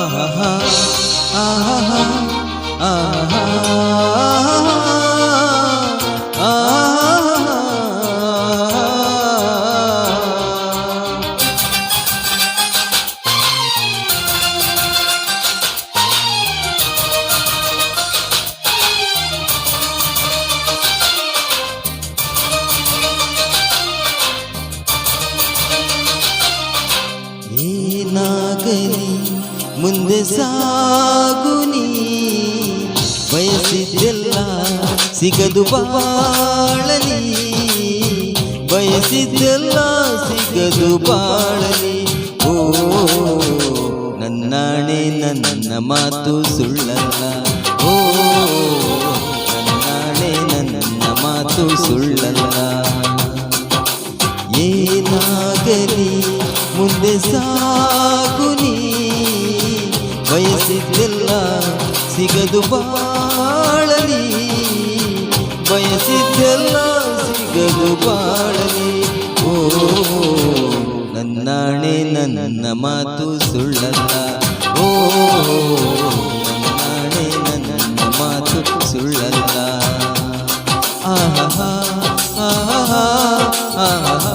ಆಹಾ ಆಹಾ ಆಹಾ ಏನಾಗಲಿ ಮುಂದೆ ಸಾಗುನಿ ಬಯಸಿದ್ದೆಲ್ಲ ಸಿಗದು ಬಾಳಲಿ ಬಯಸಿದ್ದೆಲ್ಲ ಸಿಗದು ಬಾಳಲಿ ಓ ನನ್ನಾಣೆ ನನ್ನ ಮಾತು ಸುಳ್ಳಲ್ಲ ಓ ನನ್ನಾಣೆ ನನ್ನ ಮಾತು ಸುಳ್ಳಲ್ಲ ಏನಾಗಲಿ ಮುಂದೆ ಸಾಗುನಿ ಬಯಸಿದ್ದೆಲ್ಲ ಸಿಗದು ಬಾಳಲಿ ಬಯಸಿದ್ದೆಲ್ಲ ಸಿಗದು ಬಾಳಲಿ ಓ ನನ್ನಾಣೆ ನನ್ನ ಮಾತು ಸುಳ್ಳಲ್ಲ ಓ ನನ್ನಾಣೆ ನನ್ನ ಮಾತು ಸುಳ್ಳಲ್ಲ ಆಹಾ ಆಹಾ ಆಹಾ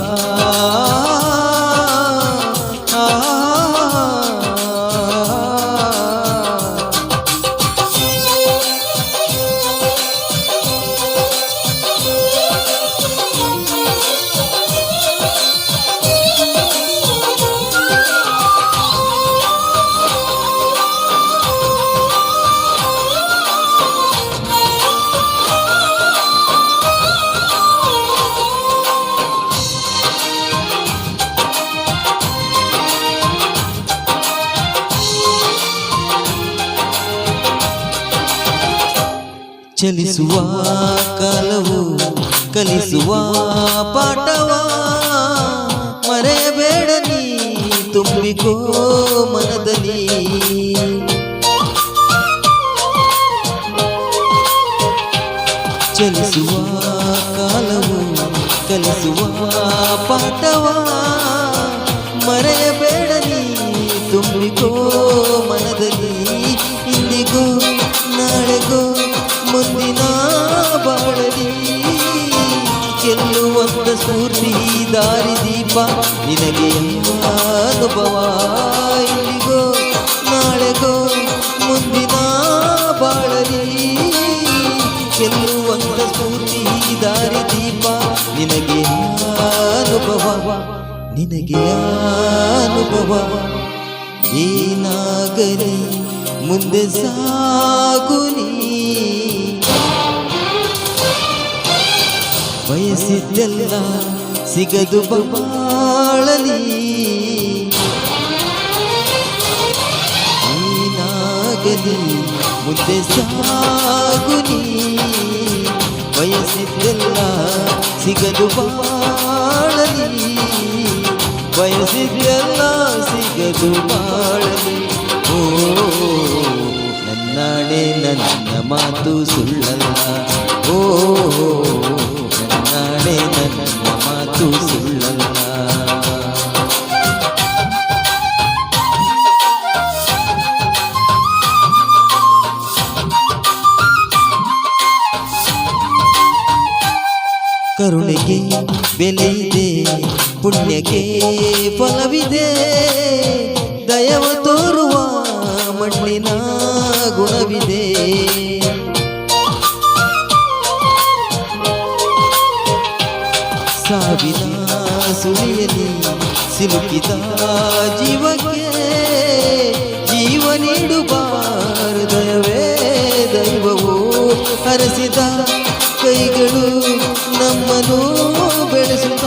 ಚಲಿಸುವ ಕಾಲವು ಕಲಿಸುವ ಪಾಠವ ಮರೆಯಬೇಡ ನೀ ತುಂಬಿಕೋ ಮನದಲ್ಲಿ ಚಲಿಸುವ ಕಾಲವು ಕಲಿಸುವ ಪಾಠವ ಮರೆಯಬೇಡ ನೀ ತುಂಬಿಕೋ ಮನದಲ್ಲಿ ಇಂದಿಗೂ ನಾಳೆಗೂ ಮುಂದಿನ ಬಾಳಲಿ ಗೆಲ್ಲುವಂತ ಸ್ಫೂರ್ತಿ ದಾರಿ ದೀಪ ನಿನಗೆ ಅನುಭವ ಇಲ್ಲಿಗೋ ನಾಳೆಗೋ ಮುಂದಿನ ಬಾಳಲಿ ಗೆಲ್ಲುವಂತ ಸ್ಫೂರ್ತಿ ದಾರಿ ದೀಪ ನಿನಗೆ ಅನುಭವ ನಿನಗೆ ಅನುಭವ ಏನಾಗಲಿ ಮುಂದೆ ಸಾಗುನಿ ಬಯಸಿದ್ದೆಲ್ಲ ಸಿಗದು ಬಾಳಲಿ ಏನಾಗಲಿ ಮುಂದೆ ಸಾಗುನಿ ಬಯಸಿದ್ದೆಲ್ಲ ಸಿಗದು ಬಾಳಲಿ ಬಯಸಿದ್ದೆಲ್ಲ ಸಿಗದು ಬಾಳಲಿ ಓ ನನ್ನಾಣೆ ನನ್ನ ಮಾತು ಸುಳ್ಳಲ್ಲ ಓ ನನ್ನಾಣೆ ನನ್ನ ಮಾತು ಸುಳ್ಳಲ್ಲ ಕರುಣೆಗೆ ಬೆಲೆ ಇದೆ ಪುಣ್ಯಕ್ಕೆ ಫಲವಿದೆ ದಯವ ತೋರುವ ಮಣ್ಣಿನ ಗುಣವಿದೆ ಸಾವಿನ ಸುಳಿಯಲಿ ಸಿಲುಕಿದ ಜೀವಕ್ಕೆ ಜೀವ ನೀಡುಬಾರ ದಯವೇ ದೈವವು ಹರಸಿದ ಕೈಗಳು ನಮ್ಮನ್ನು ಬೆಳೆಸುತ್ತ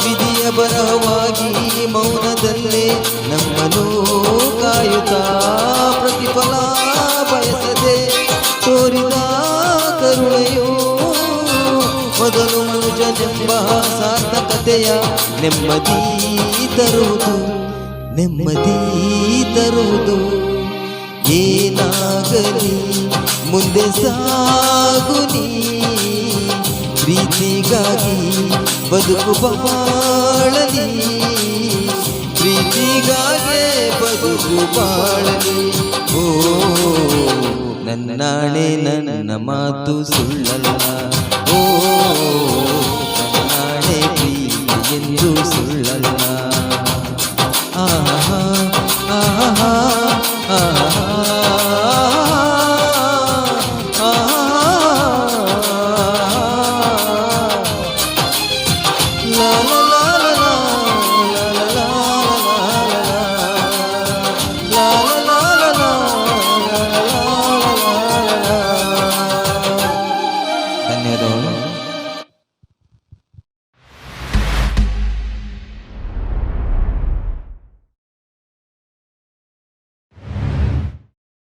ವಿಧಿಯ ಬರಹವಾಗಿ ಮೌನದಲ್ಲೇ ನಮ್ಮನ್ನು ಕಾಯುತ್ತಾ ಪ್ರತಿಫಲ ಬಯಸದೆ ತೋರಿದ ಕರುಣೆಯೋ ಮೊದಲು ಮನುಜನೆಂಬ ಸಾರ್ಥಕತೆಯ ನೆಮ್ಮದಿ ತರುವುದು ನೆಮ್ಮದಿ ತರುವುದು ಏನಾಗಲಿ ಮುಂದೆ ಸಾಗುನಿ ಪ್ರೀತಿಗಾಗಿ ಬದುಕು ಬಾಳಲಿ ಪ್ರೀತಿಗಾಗೆ ಬದುಕು ಬಾಳಲಿ. ಓ ನನ್ನಾಣೆ ನನ್ನ ಮಾತು ಸುಳ್ಳಲ್ಲ.